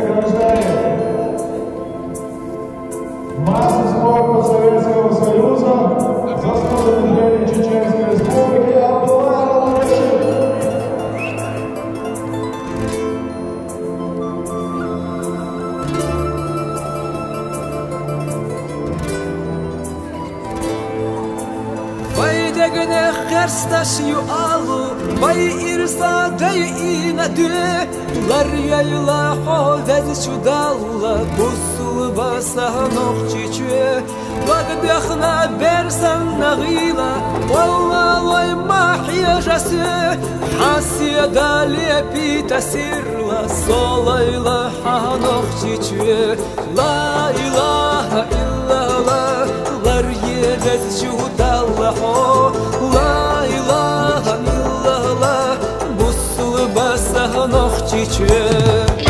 награждает массу спорта Советского Союза, заслуженный гений Чеченской Республики Абдулла Аллашев. Baydegne xerstaş yu alu Bay irsa deyine dü Lar yayla hovez çudalla Busul basa nokçiçü Bagdakhna bersan nagila Valla loy mahiyajası Hasiyada lepi tasirla Solayla ha nokçiçü La ilaha illallah Lar yedez çudalla La ilaha illallah Busul basa nokçiçü